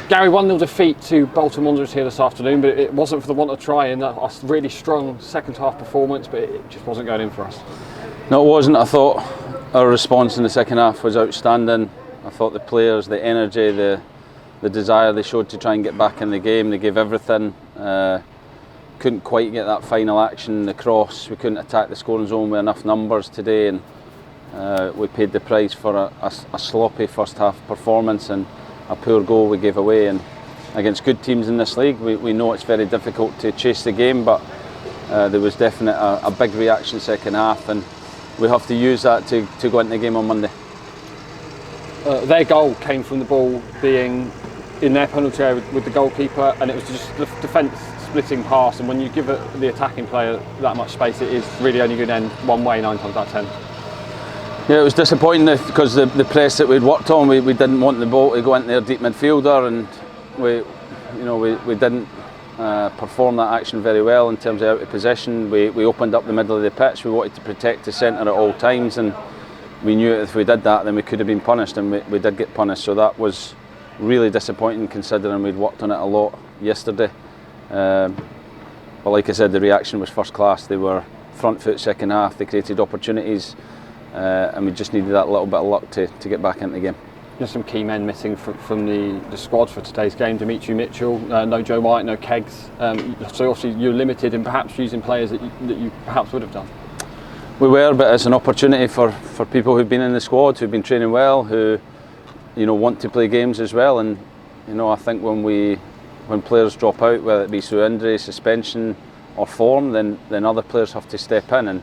Gary, 1-0 defeat to Bolton Wanderers here this afternoon, but it wasn't for the want of trying. A really strong second half performance, but it just wasn't going in for us. No, it wasn't. I thought our response in the second half was outstanding. I thought the players, the energy, the desire they showed to try and get back in the game, they gave everything. Couldn't quite get that final action, the cross. We couldn't attack the scoring zone with enough numbers today, and we paid the price for a sloppy first half performance and a poor goal we gave away. And against good teams in this league, we know it's very difficult to chase the game, but there was definitely a big reaction second half, and we have to use that to go into the game on Monday. Their goal came from the ball being in their penalty area with the goalkeeper, and it was just the defence splitting pass, and when you give the attacking player that much space, it is really only going to end one way 9 times out of 10. Yeah, it was disappointing because the press that we'd worked on, we didn't want the ball to go into their deep midfielder, and we didn't perform that action very well in terms of out of possession. We opened up the middle of the pitch. We wanted to protect the centre at all times, and we knew if we did that, then we could have been punished, and we did get punished. So that was really disappointing, considering we'd worked on it a lot yesterday. But like I said, the reaction was first class. They were front foot second half. They created opportunities, and we just needed that little bit of luck to get back into the game. There's some key men missing from the squad for today's game. Dimitri Mitchell, no Joe White, no Keggs. So obviously you're limited in perhaps using players that you perhaps would have done. We were, but it's an opportunity for people who've been in the squad, who've been training well, who want to play games as well. And I think when players drop out, whether it be through injury, suspension, or form, then other players have to step in, and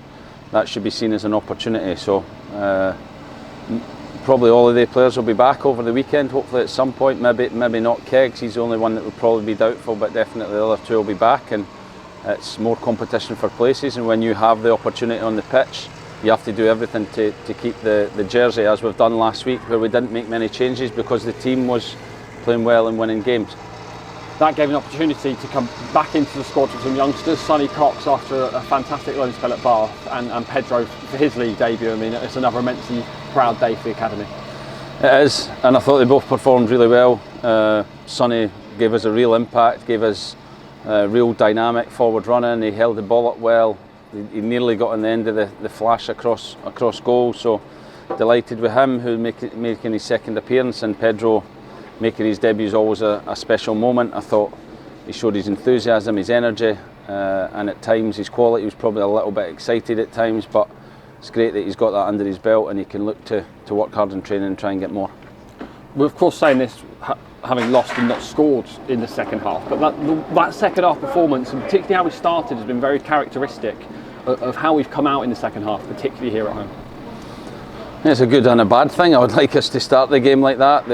that should be seen as an opportunity. So probably all of the players will be back over the weekend, hopefully at some point. Maybe not Keggs. He's the only one that would probably be doubtful, but definitely the other two will be back. And it's more competition for places, and when you have the opportunity on the pitch, you have to do everything to keep the jersey, as we've done last week, where we didn't make many changes because the team was playing well and winning games. That gave an opportunity to come back into the squad for some youngsters. Sonny Cox after a fantastic loan spell at Bath, and Pedro for his league debut. I mean, it's another immensely proud day for the academy. It is, and I thought they both performed really well. Sonny gave us a real impact, gave us real dynamic forward running. He held the ball up well. He nearly got on the end of the flash across goal. So delighted with him, who making his second appearance, and Pedro making his debut is always a special moment. I thought he showed his enthusiasm, his energy, and at times his quality. He was probably a little bit excited at times, but it's great that he's got that under his belt, and he can look to work hard in training and try and get more. We're of course saying this having lost and not scored in the second half, but that second half performance, and particularly how we started, has been very characteristic of how we've come out in the second half, particularly here at home. It's a good and a bad thing. I would like us to start the game like that.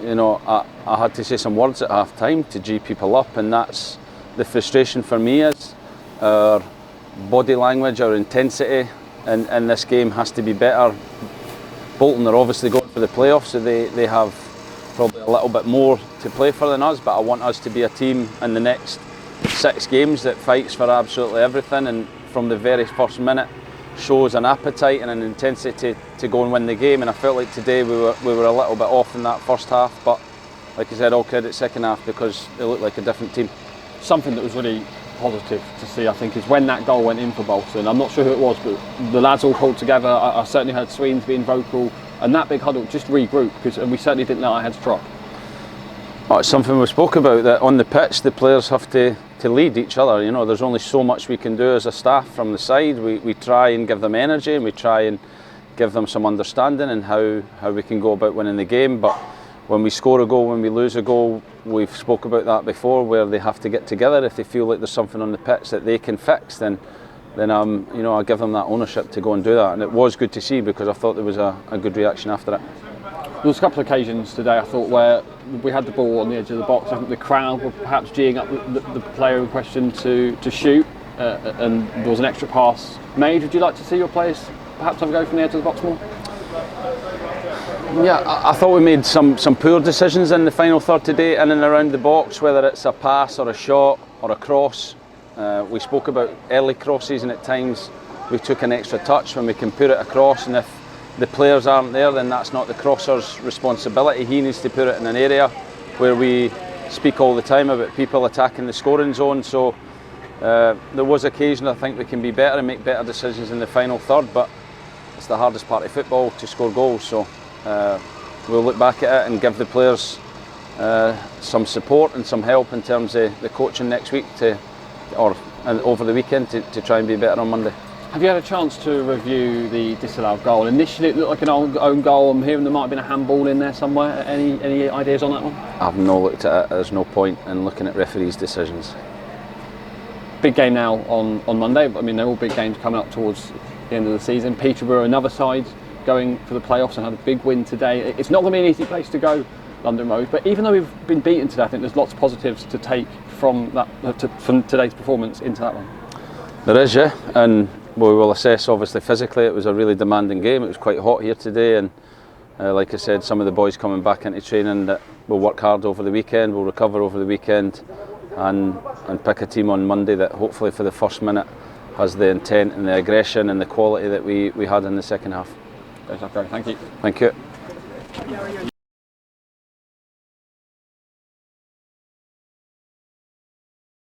I had to say some words at half time to G people up, and that's the frustration for me is our body language, our intensity in this game has to be better. Bolton are obviously going for the playoffs, so they have probably a little bit more to play for than us, but I want us to be a team in the next 6 games that fights for absolutely everything, and from the very first minute shows an appetite and an intensity to go and win the game. And I felt like today we were a little bit off in that first half, but like I said, all credit second half because it looked like a different team. Something that was really positive to see, I think, is when that goal went in for Bolton. I'm not sure who it was, but the lads all pulled together. I certainly heard Sweens being vocal, and that big huddle just regrouped, and we certainly didn't let our heads drop. Oh, it's something we spoke about, that on the pitch the players have to lead each other. There's only so much we can do as a staff from the side. We try and give them energy, and we try and give them some understanding and how we can go about winning the game. But when we score a goal, when we lose a goal, we've spoke about that before, where they have to get together. If they feel like there's something on the pitch that they can fix, then I give them that ownership to go and do that. And it was good to see, because I thought there was a good reaction after it. There was a couple of occasions today, I thought, where we had the ball on the edge of the box. I think the crowd were perhaps geeing up the player in question to shoot, and there was an extra pass made. Would you like to see your players perhaps have a go from the edge of the box more? Yeah, I thought we made some poor decisions in the final third today, in and around the box, whether it's a pass or a shot or a cross. We spoke about early crosses, and at times we took an extra touch when we can put it across, and if the players aren't there, then that's not the crosser's responsibility. He needs to put it in an area, where we speak all the time about people attacking the scoring zone. So there was occasion I think we can be better and make better decisions in the final third, but it's the hardest part of football, to score goals. So we'll look back at it and give the players some support and some help in terms of the coaching next week and over the weekend to try and be better on Monday. Have you had a chance to review the disallowed goal? Initially it looked like an own goal. I'm hearing there might have been a handball in there somewhere. Any ideas on that one? I've not looked at it. There's no point in looking at referees' decisions. Big game now on Monday. I mean, they're all big games coming up towards the end of the season. Peterborough, another side, going for the playoffs and had a big win today. It's not going to be an easy place to go, London Road, but even though we've been beaten today, I think there's lots of positives to take from today's performance into that one. There is, yeah, and we will assess obviously physically. It was a really demanding game. It was quite hot here today, and like I said, some of the boys coming back into training that will work hard over the weekend, will recover over the weekend, and pick a team on Monday that hopefully for the first minute has the intent and the aggression and the quality that we had in the second half. Thank you. Thank you.